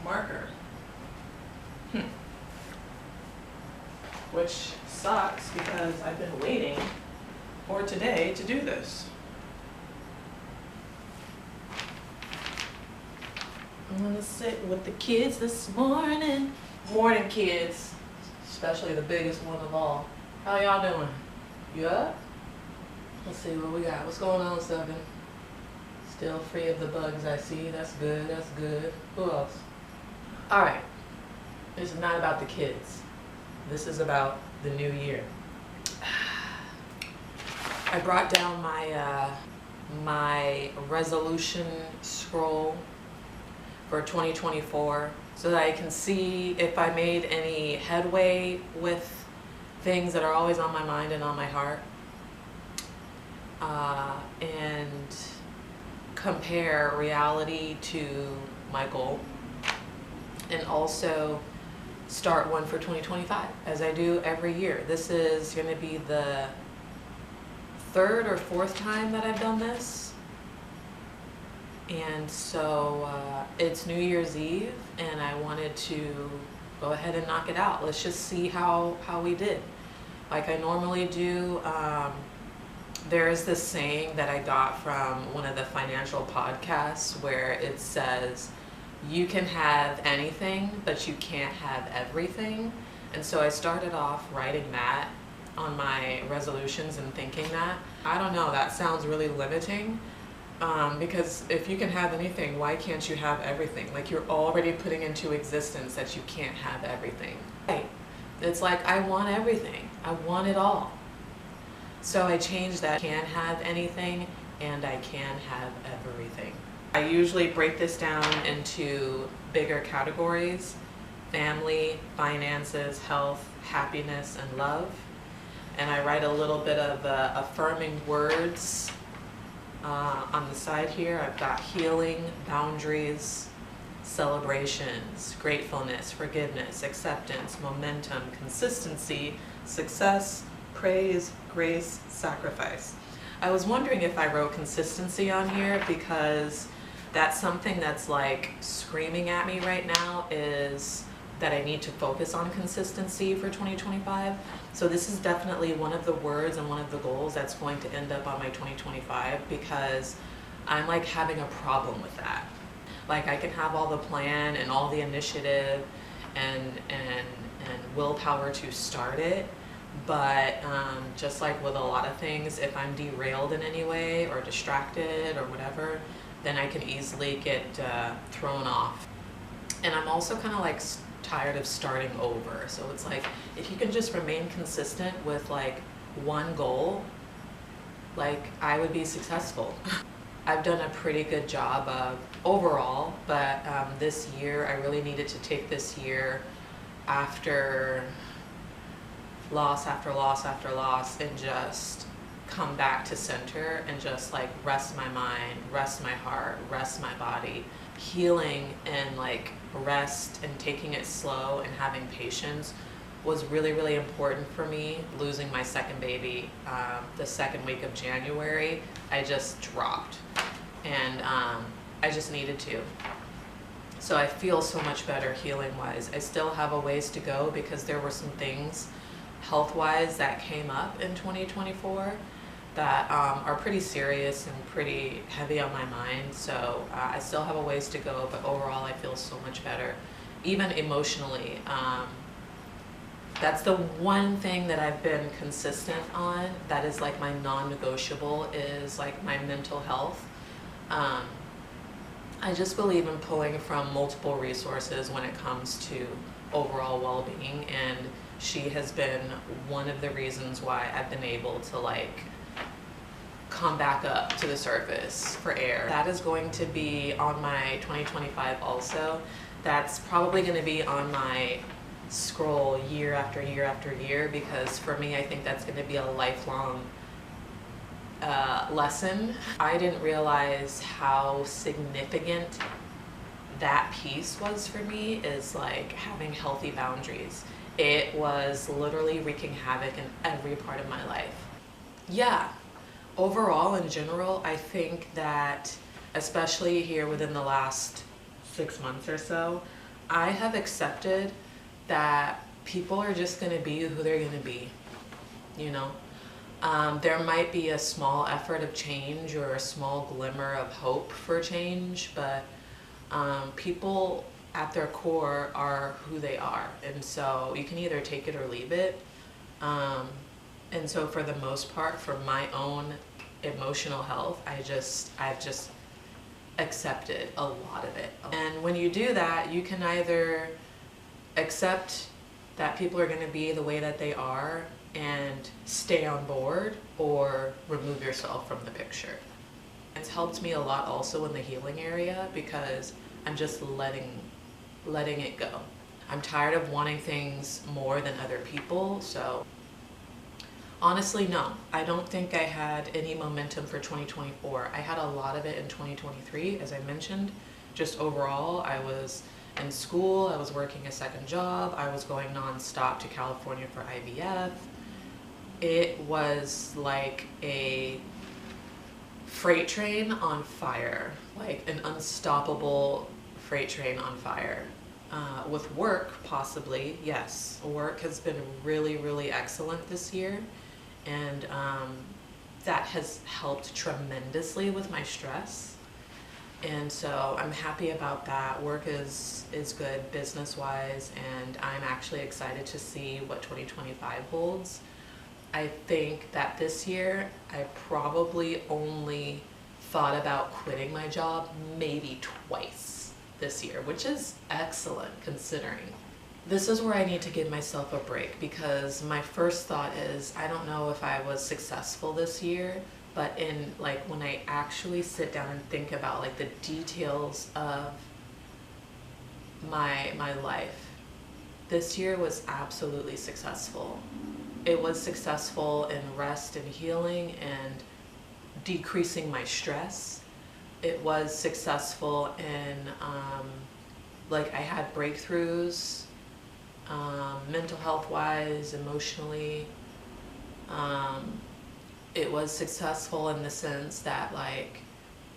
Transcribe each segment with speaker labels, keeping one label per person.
Speaker 1: marker. Which sucks because I've been waiting for today to do this. I'm gonna sit with the kids this morning. Morning, kids. Especially the biggest one of all. How y'all doing? You up? Let's see what we got. What's going on, Seven? Still free of the bugs, I see. That's good, that's good. Who else? Alright. This is not about the kids. This is about the new year. I brought down my resolution scroll for 2024 so that I can see if I made any headway with things that are always on my mind and on my heart, and compare reality to my goal, and also start one for 2025 as I do every year. This is going to be the third or fourth time that I've done this. And so it's New Year's Eve and I wanted to go ahead and knock it out. Let's just see how we did. Like I normally do. There's this saying that I got from one of the financial podcasts where it says, you can have anything, but you can't have everything. And so I started off writing that on my resolutions and thinking that. I don't know, that sounds really limiting. Because if you can have anything, why can't you have everything? Like you're already putting into existence that you can't have everything. Right. It's like, I want everything. I want it all. So I changed that. I can have anything and I can have everything. I usually break this down into bigger categories: family, finances, health, happiness, and love. And I write a little bit of affirming words on the side here. I've got healing, boundaries, celebrations, gratefulness, forgiveness, acceptance, momentum, consistency, success, praise, grace, sacrifice. I was wondering if I wrote consistency on here because that's something that's like screaming at me right now, is that I need to focus on consistency for 2025. So this is definitely one of the words and one of the goals that's going to end up on my 2025, because I'm like having a problem with that. Like I can have all the plan and all the initiative and willpower to start it, but just like with a lot of things, if I'm derailed in any way or distracted or whatever, then I can easily get thrown off. And I'm also kind of like tired of starting over. So it's like, if you can just remain consistent with like one goal, like I would be successful. I've done a pretty good job of overall, but this year I really needed to take this year after loss after loss after loss and just come back to center and just like rest my mind, rest my heart, rest my body. Healing and like rest and taking it slow and having patience was really, really important for me. Losing my second baby the second week of January, I just dropped, and I just needed to. So I feel so much better healing wise. I still have a ways to go because there were some things health wise that came up in 2024 that are pretty serious and pretty heavy on my mind. So I still have a ways to go, but overall I feel so much better, even emotionally. That's the one thing that I've been consistent on, that is like my non-negotiable, is like my mental health. I just believe in pulling from multiple resources when it comes to overall well-being, and she has been one of the reasons why I've been able to like come back up to the surface for air. That is going to be on my 2025 also. That's probably going to be on my scroll year after year after year, because for me I think that's going to be a lifelong lesson. I didn't realize how significant that piece was for me, is like having healthy boundaries. It was literally wreaking havoc in every part of my life. Yeah. Overall, in general, I think that, especially here within the last 6 months or so, I have accepted that people are just going to be who they're going to be, you know. There might be a small effort of change or a small glimmer of hope for change, but people at their core are who they are, and so you can either take it or leave it. And so for the most part, for my own emotional health, I've just accepted a lot of it. And when you do that, you can either accept that people are going to be the way that they are and stay on board, or remove yourself from the picture. It's helped me a lot also in the healing area, because I'm just letting it go. I'm tired of wanting things more than other people. So honestly, no, I don't think I had any momentum for 2024. I had a lot of it in 2023, as I mentioned. Just overall, I was in school, I was working a second job, I was going nonstop to California for IVF. It was like a freight train on fire, like an unstoppable freight train on fire. With work, possibly, yes. Work has been really, really excellent this year, and that has helped tremendously with my stress. And so I'm happy about that. Work is good business-wise, and I'm actually excited to see what 2025 holds. I think that this year I probably only thought about quitting my job maybe twice this year, which is excellent considering. This is where I need to give myself a break, because my first thought is, I don't know if I was successful this year, but in like when I actually sit down and think about like the details of my life, this year was absolutely successful. It was successful in rest and healing and decreasing my stress. It was successful in like I had breakthroughs, mental health wise, emotionally. It was successful in the sense that like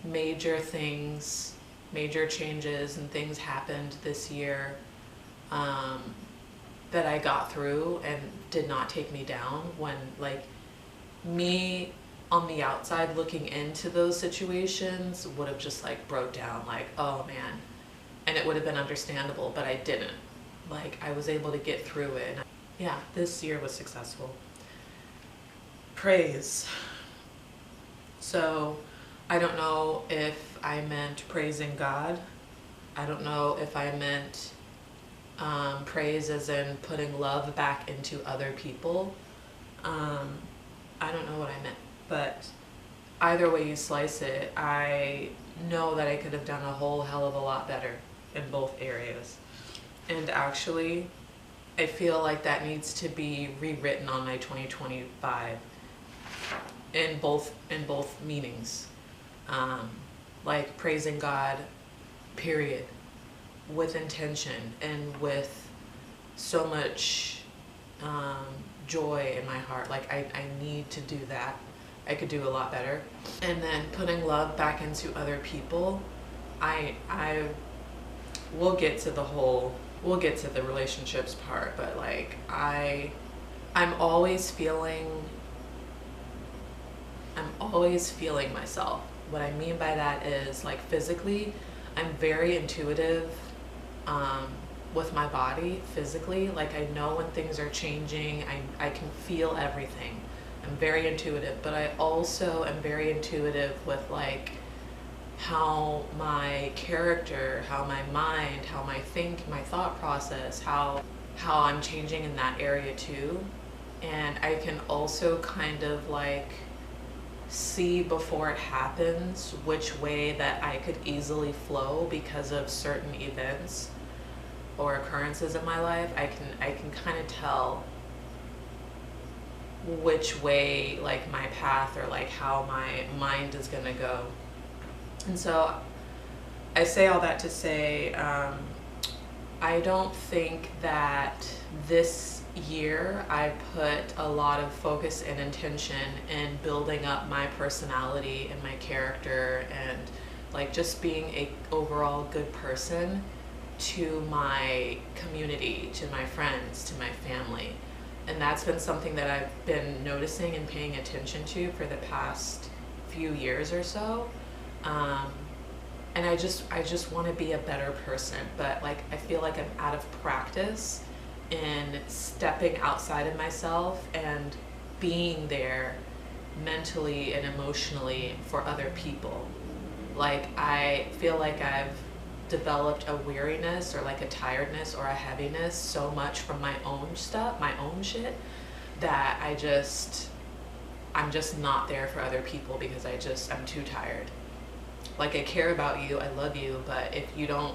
Speaker 1: major things, major changes and things happened this year that I got through and did not take me down, when like me on the outside looking into those situations would have just like broke down, like, oh man, and it would have been understandable, but I didn't. Like I was able to get through it. And yeah, this year was successful. Praise. So I don't know if I meant praising God. I don't know if I meant praise as in putting love back into other people. I don't know what I meant, but either way you slice it, I know that I could have done a whole hell of a lot better in both areas. And actually, I feel like that needs to be rewritten on my 2025 in both meanings. Like praising God, period, with intention and with so much joy in my heart. Like I need to do that. I could do a lot better. And then putting love back into other people. We'll get to the relationships part, but like I'm always feeling myself. What I mean by that is like physically, I'm very intuitive with my body physically. Like I know when things are changing, I can feel everything. I'm very intuitive, but I also am very intuitive with like how my character, how my mind, how my thought process, how I'm changing in that area too. And I can also kind of like see before it happens which way that I could easily flow because of certain events or occurrences in my life. I can kind of tell which way like my path or like how my mind is gonna go. And so I say all that to say I don't think that this year I put a lot of focus and intention in building up my personality and my character and like just being a overall good person to my community, to my friends, to my family. And that's been something that I've been noticing and paying attention to for the past few years or so. And I just want to be a better person, but like I feel like I'm out of practice in stepping outside of myself and being there mentally and emotionally for other people. Like I feel like I've developed a weariness or like a tiredness or a heaviness so much from my own stuff, my own shit, that I'm just not there for other people because I'm too tired. Like I care about you, I love you, but if you don't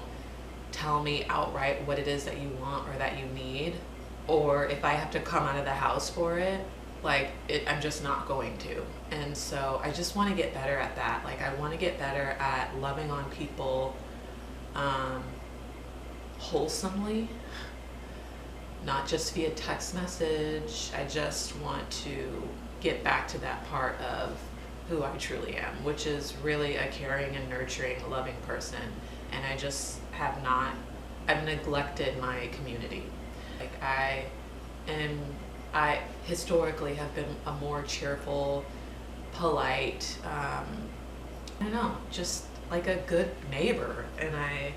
Speaker 1: tell me outright what it is that you want or that you need, or if I have to come out of the house for it, I'm just not going to. And so I just want to get better at that. Like I want to get better at loving on people wholesomely, not just via text message. I just want to get back to that part of who I truly am, which is really a caring and nurturing, loving person. And I've neglected my community. Like I historically have been a more cheerful, polite, I don't know, just like a good neighbor. And I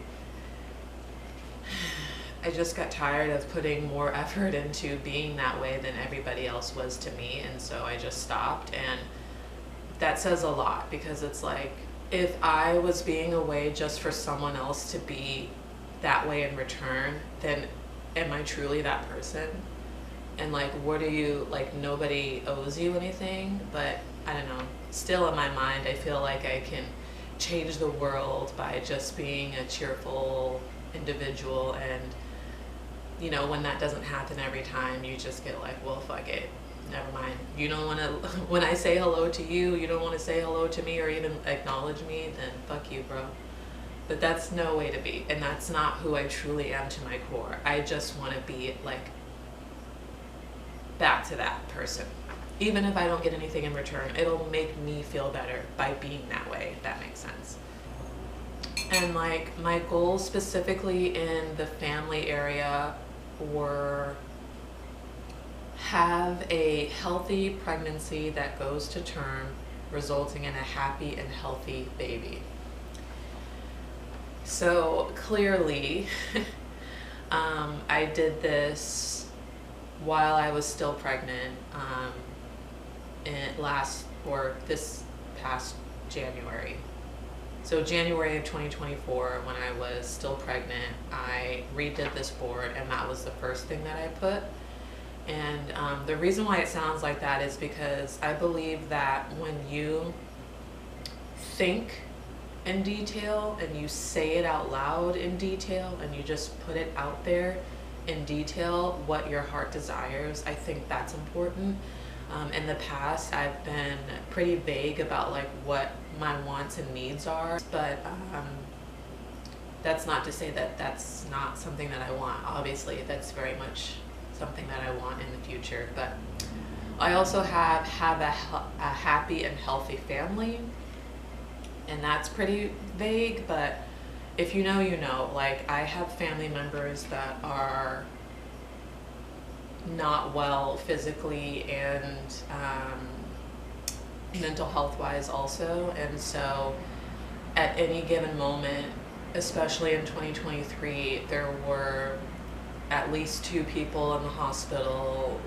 Speaker 1: just got tired of putting more effort into being that way than everybody else was to me. And so I just stopped. And that says a lot, because it's like, if I was being a way just for someone else to be that way in return, then am I truly that person? And like, what are you, like, nobody owes you anything, but I don't know, still in my mind, I feel like I can change the world by just being a cheerful individual. And, you know, when that doesn't happen every time, you just get like, well, fuck it. Never mind. You don't want to, when I say hello to you, you don't want to say hello to me or even acknowledge me, then fuck you, bro. But that's no way to be. And that's not who I truly am to my core. I just want to be like back to that person. Even if I don't get anything in return, it'll make me feel better by being that way, if that makes sense. And like my goals specifically in the family area were have a healthy pregnancy that goes to term, resulting in a happy and healthy baby. So clearly, I did this while I was still pregnant, this past January. So January of 2024, when I was still pregnant, I redid this board, and that was the first thing that I put. And the reason why it sounds like that is because I believe that when you think in detail and you say it out loud in detail and you just put it out there in detail what your heart desires, I think that's important. In the past, I've been pretty vague about like what my wants and needs are, but that's not to say that that's not something that I want. Obviously, that's very much something that I want in the future. But I also have a happy and healthy family, and that's pretty vague, but if you know, you know. Like, I have family members that are not well physically and mental health wise also. And so at any given moment, especially in 2023, there were at least 2 people in the hospital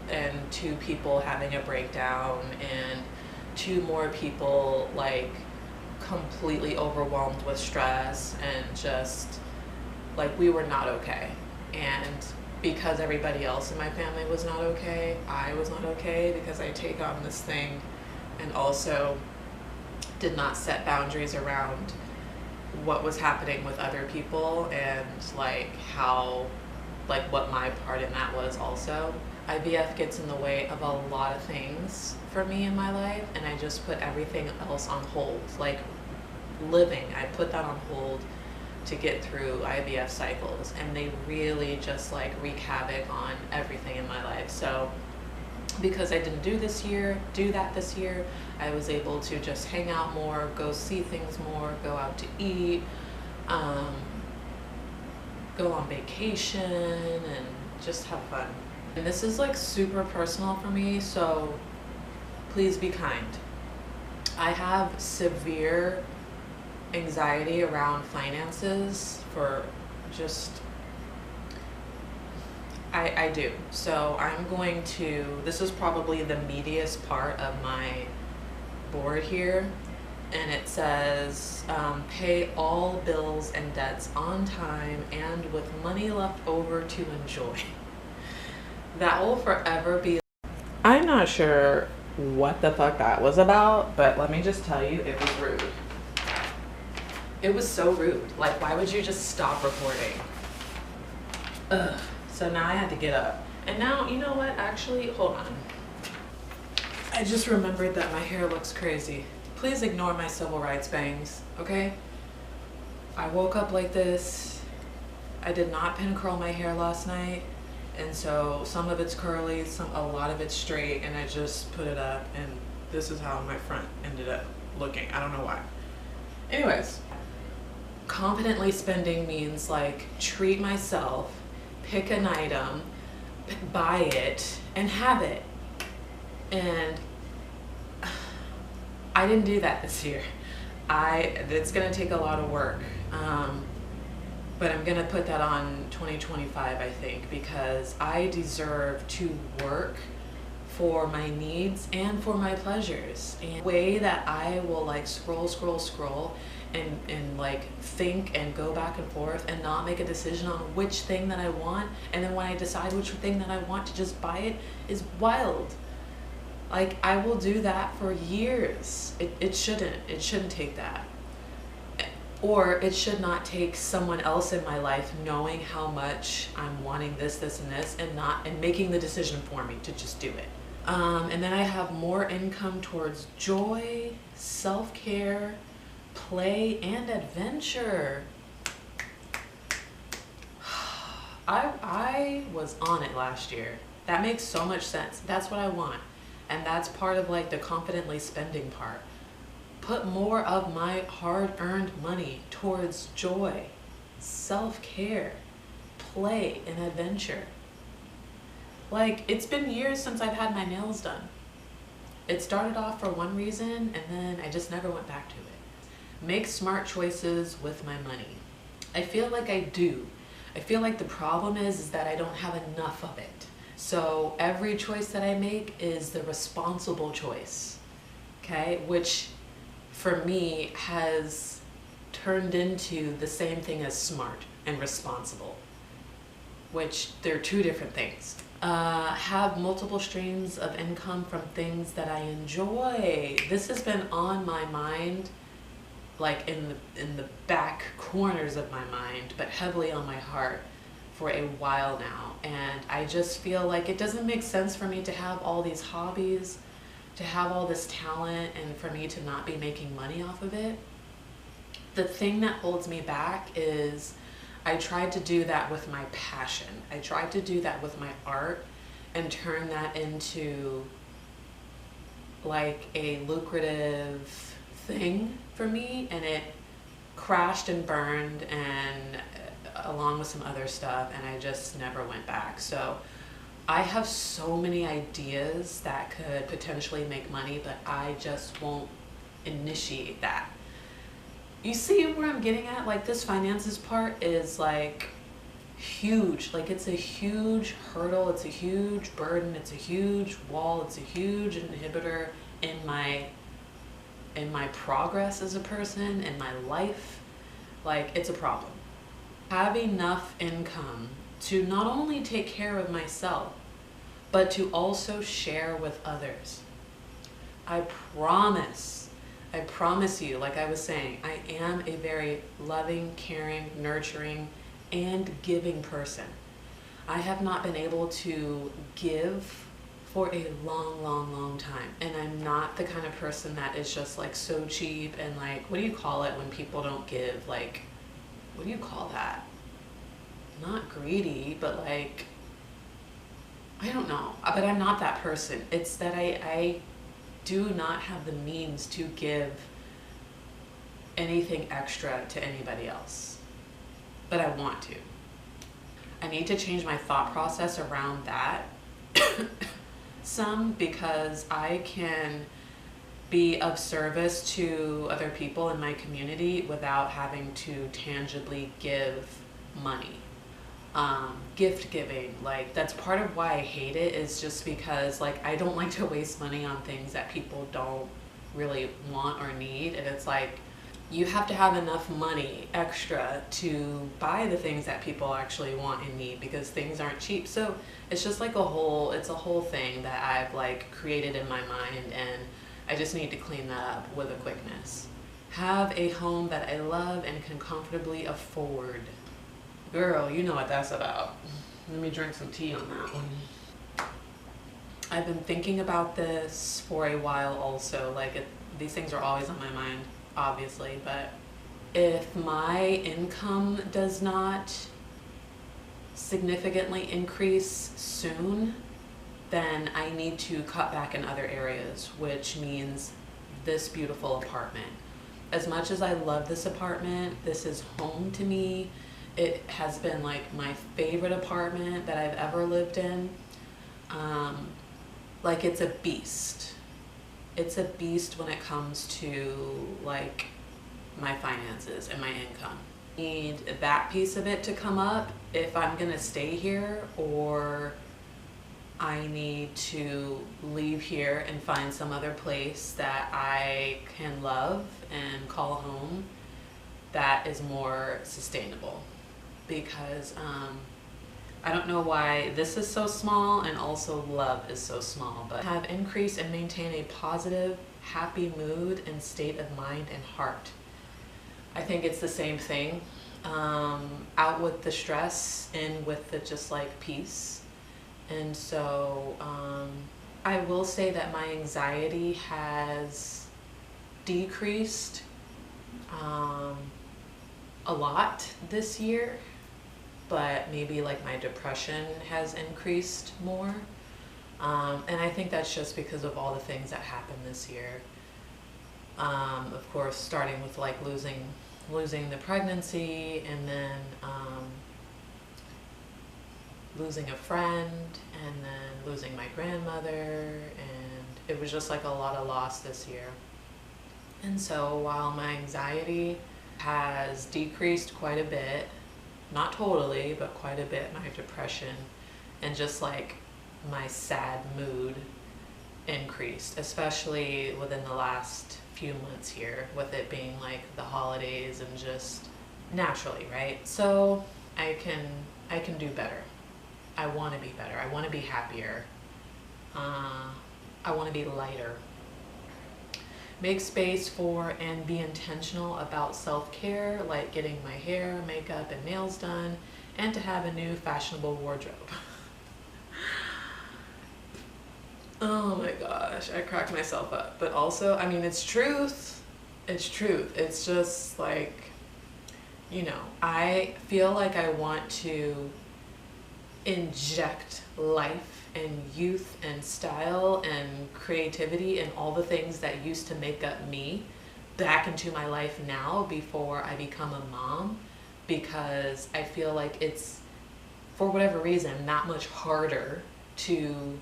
Speaker 1: and 2 people having a breakdown and 2 more people like completely overwhelmed with stress, and just like we were not okay. And because everybody else in my family was not okay, I was not okay, because I take on this thing and also did not set boundaries around what was happening with other people and like how, like what my part in that was also. IVF gets in the way of a lot of things for me in my life, and I just put everything else on hold. Like living, I put that on hold to get through IVF cycles, and they really just like wreak havoc on everything in my life. So because I didn't do that this year, I was able to just hang out more, go see things more, go out to eat, go on vacation and just have fun. And this is like super personal for me, so please be kind. I have severe anxiety around finances for just, I do. So I'm going to, this is probably the meatiest part of my board here. And it says, pay all bills and debts on time and with money left over to enjoy. That will forever be. I'm not sure what the fuck that was about, but let me just tell you, it was rude. It was so rude. Like, why would you just stop recording? Ugh. So now I had to get up. And now, you know what? Actually, hold on. I just remembered that my hair looks crazy. Please ignore my civil rights bangs, okay? I woke up like this. I did not pin curl my hair last night. And so some of it's curly, a lot of it's straight, and I just put it up, and this is how my front ended up looking. I don't know why. Anyways, confidently spending means like treat myself, pick an item, buy it, and have it. And I didn't do that this year. It's gonna take a lot of work. But I'm gonna put that on 2025, I think, because I deserve to work for my needs and for my pleasures. And the way that I will like scroll and like think and go back and forth and not make a decision on which thing that I want, and then when I decide which thing that I want to just buy it is wild. Like, I will do that for years. It shouldn't take that. Or it should not take someone else in my life knowing how much I'm wanting this, and this, and making the decision for me to just do it. And then I have more income towards joy, self-care, play, and adventure. I was on it last year. That makes so much sense. That's what I want. And that's part of like the confidently spending part. Put more of my hard-earned money towards joy, self-care, play, and adventure. Like, it's been years since I've had my nails done. It started off for one reason, and then I just never went back to it. Make smart choices with my money. I feel like I do. I feel like the problem is that I don't have enough of it. So every choice that I make is the responsible choice, okay? Which for me has turned into the same thing as smart and responsible, which they're two different things. Have multiple streams of income from things that I enjoy. This has been on my mind, like in the back corners of my mind, but heavily on my heart for a while now. And I just feel like it doesn't make sense for me to have all these hobbies, to have all this talent, and for me to not be making money off of it. The thing that holds me back is I tried to do that with my passion. I tried to do that with my art and turn that into like a lucrative thing for me, and it crashed and burned, and along with some other stuff, and I just never went back. So I have so many ideas that could potentially make money, but I just won't initiate that. You see where I'm getting at? Like, this finances part is like huge. Like, it's a huge hurdle, it's a huge burden, it's a huge wall, it's a huge inhibitor in my progress as a person, in my life. Like, it's a problem. Have enough income to not only take care of myself, but to also share with others. I promise you, like I was saying, I am a very loving, caring, nurturing, and giving person. I have not been able to give for a long time. And I'm not the kind of person that is just like so cheap and like, what do you call it when people don't give? Like, what do you call that? Not greedy, but like, I don't know. But I'm not that person. It's that I do not have the means to give anything extra to anybody else. But I want to. I need to change my thought process around that some, because I can be of service to other people in my community without having to tangibly give money. Gift giving, like, that's part of why I hate it, is just because, like, I don't like to waste money on things that people don't really want or need. And it's like, you have to have enough money extra to buy the things that people actually want and need, because things aren't cheap. So it's just like it's a whole thing that I've like created in my mind, and I just need to clean that up with a quickness. Have a home that I love and can comfortably afford. Girl, you know what that's about. Let me drink some tea on that one. I've been thinking about this for a while also. Like, these things are always on my mind, obviously, but if my income does not significantly increase soon, then I need to cut back in other areas, which means this beautiful apartment. As much as I love this apartment, this is home to me. It has been like my favorite apartment that I've ever lived in. Like, it's a beast. It's a beast when it comes to like my finances and my income. I need that piece of it to come up if I'm gonna stay here, or I need to leave here and find some other place that I can love and call home that is more sustainable. Because I don't know why this is so small, and also love is so small, but have increase and maintain a positive, happy mood and state of mind and heart. I think it's the same thing. Out with the stress, in with the just like peace. And so I will say that my anxiety has decreased a lot this year, but maybe like my depression has increased more. And I think that's just because of all the things that happened this year. Of course, starting with like losing the pregnancy, and then losing a friend, and then losing my grandmother, and it was just like a lot of loss this year. And so while my anxiety has decreased quite a bit, not totally, but quite a bit, my depression and just like my sad mood increased, especially within the last few months here, with it being like the holidays and just naturally, right? So I can do better. I want to be better. I want to be happier. I want to be lighter. Make space for and be intentional about self-care, like getting my hair, makeup, and nails done, and to have a new fashionable wardrobe. Oh my gosh, I cracked myself up. But also, I mean, it's truth. It's truth. It's just like, you know, I feel like I want to inject life and youth and style and creativity and all the things that used to make up me back into my life now before I become a mom, because I feel like it's, for whatever reason, that much harder to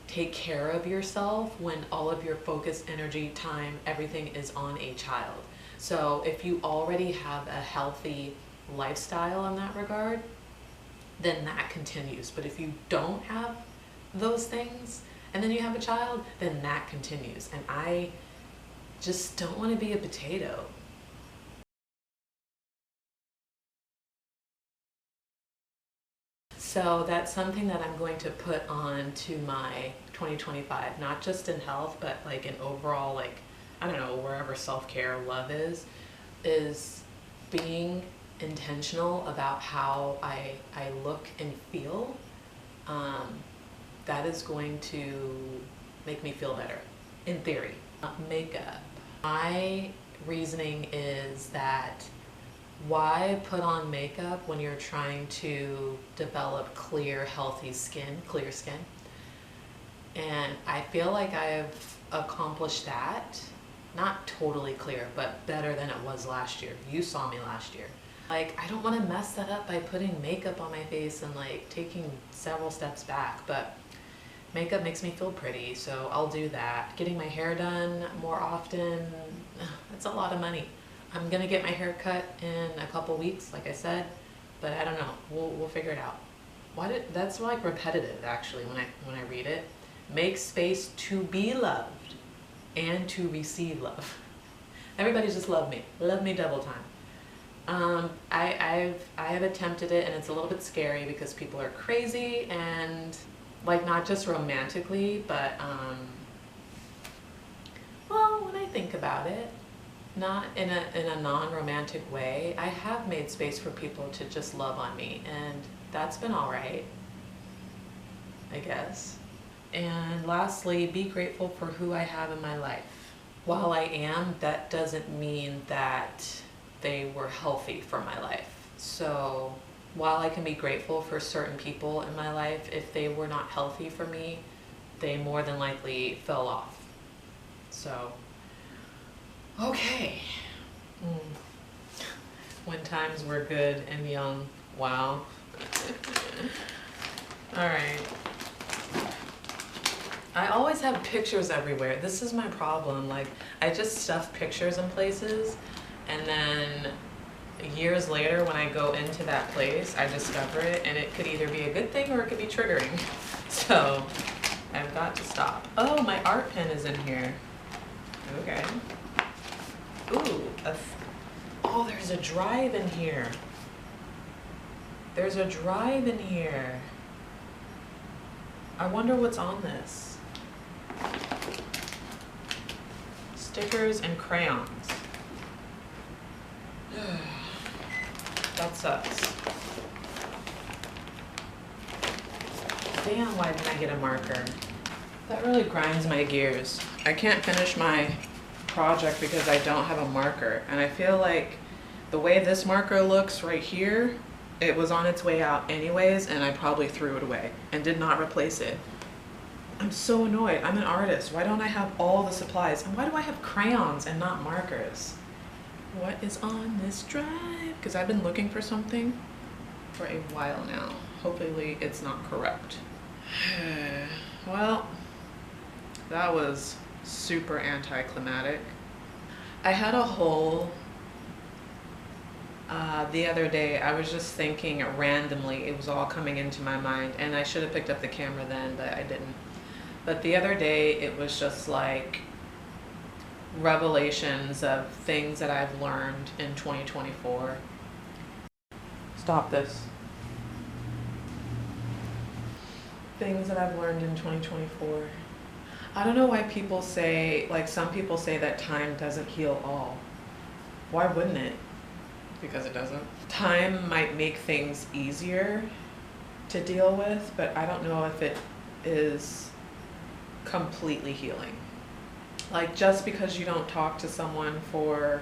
Speaker 1: take care of yourself when all of your focus, energy, time, everything is on a child. So if you already have a healthy lifestyle in that regard, then that continues. But if you don't have those things and then you have a child, then that continues. And I just don't want to be a potato. So that's something that I'm going to put on to my 2025, not just in health, but like in overall, like, I don't know, wherever self-care, love is being intentional about how I look and feel. That is going to make me feel better, in theory. Makeup. My reasoning is that why put on makeup when you're trying to develop clear, healthy skin, clear skin? And I feel like I've accomplished that. Not totally clear, but better than it was last year. You saw me last year. Like, I don't want to mess that up by putting makeup on my face and like taking several steps back, but makeup makes me feel pretty, so I'll do that. Getting my hair done more often, it's a lot of money. I'm gonna get my hair cut in a couple weeks, like I said, but I don't know. We'll figure it out. That's like repetitive actually when I read it. Make space to be loved and to receive love. Everybody just love me double time. I have attempted it, and it's a little bit scary because people are crazy, and like not just romantically, but well, when I think about it, not in a non-romantic way, I have made space for people to just love on me, and that's been all right, I guess. And lastly, be grateful for who I have in my life. While I am, that doesn't mean that they were healthy for my life. So while I can be grateful for certain people in my life, if they were not healthy for me, they more than likely fell off. So, okay. When times were good and young. Wow. All right. I always have pictures everywhere. This is my problem. Like, I just stuff pictures in places, and then years later when I go into that place, I discover it, and it could either be a good thing or it could be triggering. So I've got to stop. Oh, my art pen is in here. Okay. Ooh, oh, there's a drive in here. There's a drive in here. I wonder what's on this. Stickers and crayons. That sucks. Damn, why didn't I get a marker? That really grinds my gears. I can't finish my project because I don't have a marker. And I feel like the way this marker looks right here, it was on its way out anyways, and I probably threw it away and did not replace it. I'm so annoyed. I'm an artist. Why don't I have all the supplies? And why do I have crayons and not markers? What is on this drive? Because I've been looking for something for a while now. Hopefully it's not corrupt. Well, that was super anticlimactic. I had a whole, the other day, I was just thinking randomly, it was all coming into my mind, and I should have picked up the camera then, but I didn't. But the other day, it was just like revelations of things that I've learned in 2024. Stop this. Things that I've learned in 2024. I don't know why people say, like some people say that time doesn't heal all. Why wouldn't it? Because it doesn't. Time might make things easier to deal with, but I don't know if it is completely healing. Like, just because you don't talk to someone for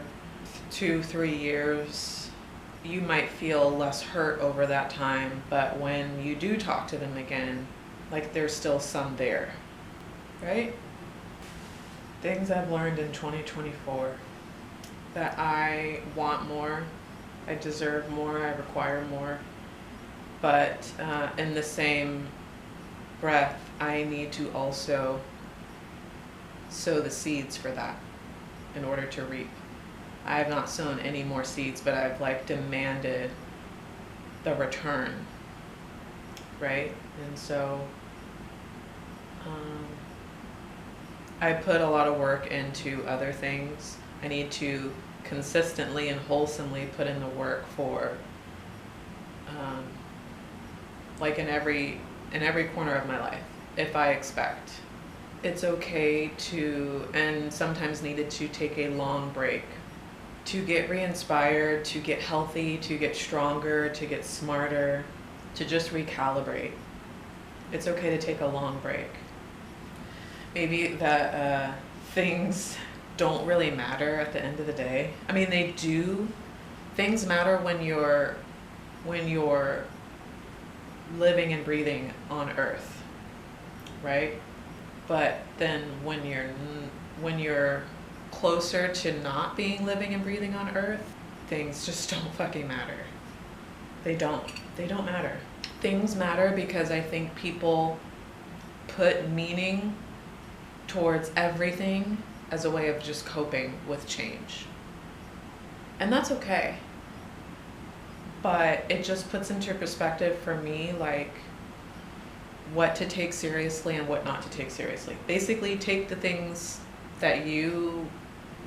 Speaker 1: 2-3 years, you might feel less hurt over that time, but when you do talk to them again, like there's still some there, right? Things I've learned in 2024. That I want more, I deserve more, I require more, but in the same breath, I need to also sow the seeds for that in order to reap. I have not sown any more seeds, but I've like demanded the return, right? And so I put a lot of work into other things. I need to consistently and wholesomely put in the work for like in every corner of my life, if I expect. It's okay to, and sometimes needed to, take a long break to get re-inspired, to get healthy, to get stronger, to get smarter, to just recalibrate. It's okay to take a long break. Maybe that things don't really matter at the end of the day. I mean, they do. Things matter when you're living and breathing on Earth, right? But then when you're closer to not being living and breathing on Earth, things just don't fucking matter. They don't matter. Things matter because I think people put meaning towards everything as a way of just coping with change. And that's okay. But it just puts into perspective for me, like, what to take seriously and what not to take seriously. Basically, take the things that you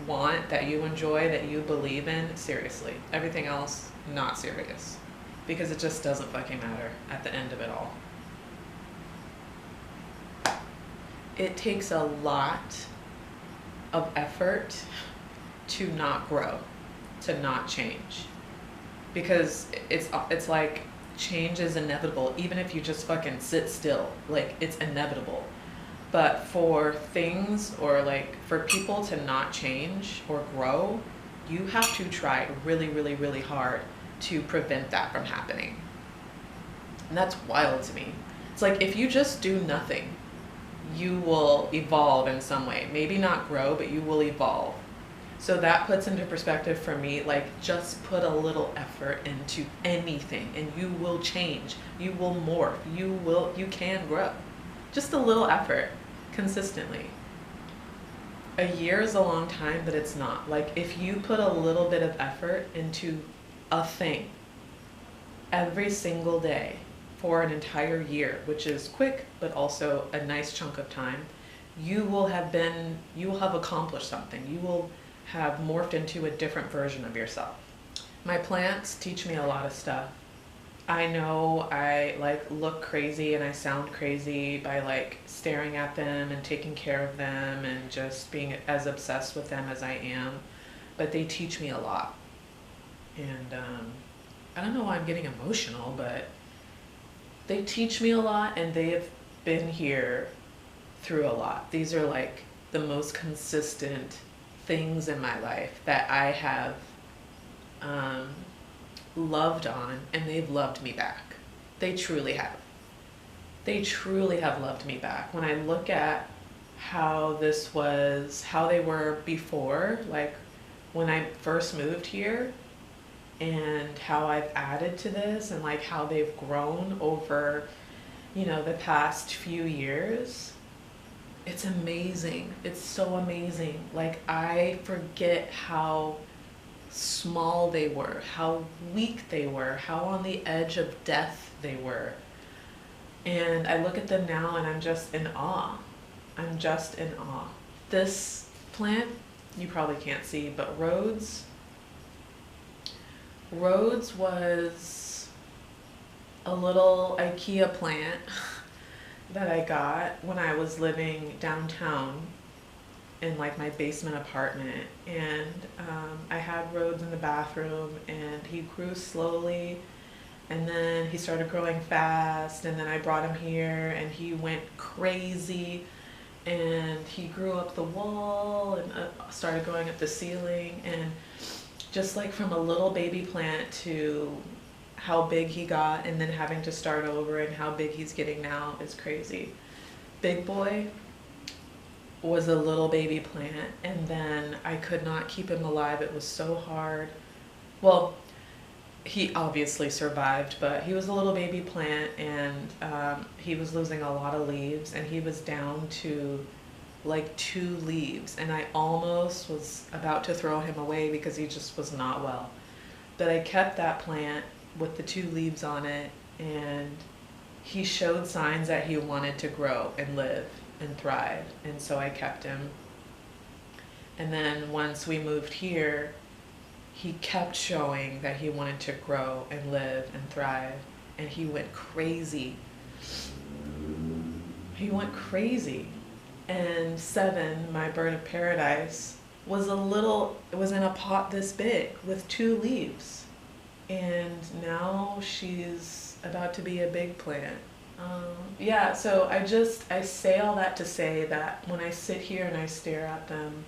Speaker 1: want, that you enjoy, that you believe in seriously. Everything else, not serious. Because it just doesn't fucking matter at the end of it all. It takes a lot of effort to not grow, to not change. Because it's like change is inevitable, even if you just fucking sit still. Like, it's inevitable. But for things, or like for people to not change or grow, you have to try really, really, really hard to prevent that from happening. And that's wild to me. It's like, if you just do nothing, you will evolve in some way. Maybe not grow, but you will evolve. So that puts into perspective for me, like, just put a little effort into anything and you will change. You will morph. You can grow. Just a little effort consistently. A year is a long time, but it's not. Like, if you put a little bit of effort into a thing every single day for an entire year, which is quick, but also a nice chunk of time, you will have accomplished something. You will have morphed into a different version of yourself. My plants teach me a lot of stuff. I know I like look crazy and I sound crazy by like staring at them and taking care of them and just being as obsessed with them as I am, but they teach me a lot. And I don't know why I'm getting emotional, but they teach me a lot and they have been here through a lot. These are like the most consistent things in my life that I have loved on, and they've loved me back. They truly have. They truly have loved me back. When I look at how they were before, like when I first moved here, and how I've added to this, and like how they've grown over, the past few years, it's amazing. It's so amazing. Like, I forget how small they were, how weak they were, how on the edge of death they were. And I look at them now and I'm just in awe. I'm just in awe. This plant, you probably can't see, but Rhodes was a little IKEA plant that I got when I was living downtown in like my basement apartment, and I had Rhodes in the bathroom, and he grew slowly, and then he started growing fast, and then I brought him here and he went crazy, and he grew up the wall and started going up the ceiling, and just like from a little baby plant to how big he got, and then having to start over, and how big he's getting now is crazy. Big boy was a little baby plant, and then I could not keep him alive. It was so hard. Well, he obviously survived, but he was a little baby plant, and he was losing a lot of leaves, and he was down to like 2 leaves, and I almost was about to throw him away because he just was not well. But I kept that plant with the 2 leaves on it, and he showed signs that he wanted to grow and live and thrive, and so I kept him. And then once we moved here, he kept showing that he wanted to grow and live and thrive, and he went crazy. He went crazy. And Seven, my bird of paradise, was in a pot this big with 2 leaves, and now she's about to be a big plant. Yeah, so I say all that to say that when I sit here and I stare at them,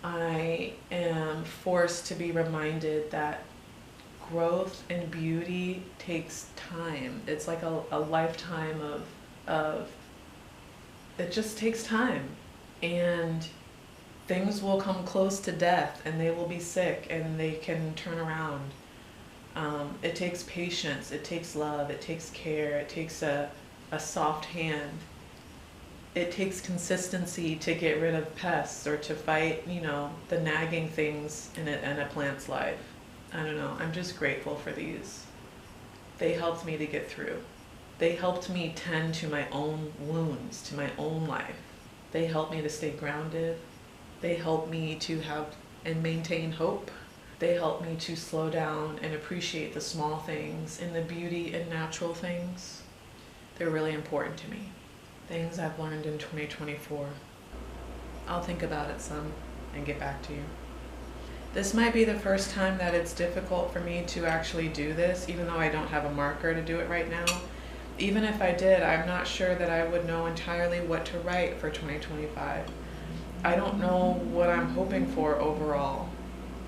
Speaker 1: I am forced to be reminded that growth and beauty takes time. It's like a lifetime of it just takes time. And things will come close to death and they will be sick and they can turn around. It takes patience, it takes love, it takes care, it takes a soft hand. It takes consistency to get rid of pests or to fight, the nagging things in a plant's life. I don't know, I'm just grateful for these. They helped me to get through. They helped me tend to my own wounds, to my own life. They helped me to stay grounded. They helped me to have and maintain hope. They help me to slow down and appreciate the small things and the beauty in natural things. They're really important to me. Things I've learned in 2024. I'll think about it some and get back to you. This might be the first time that it's difficult for me to actually do this, even though I don't have a marker to do it right now. Even if I did, I'm not sure that I would know entirely what to write for 2025. I don't know what I'm hoping for overall.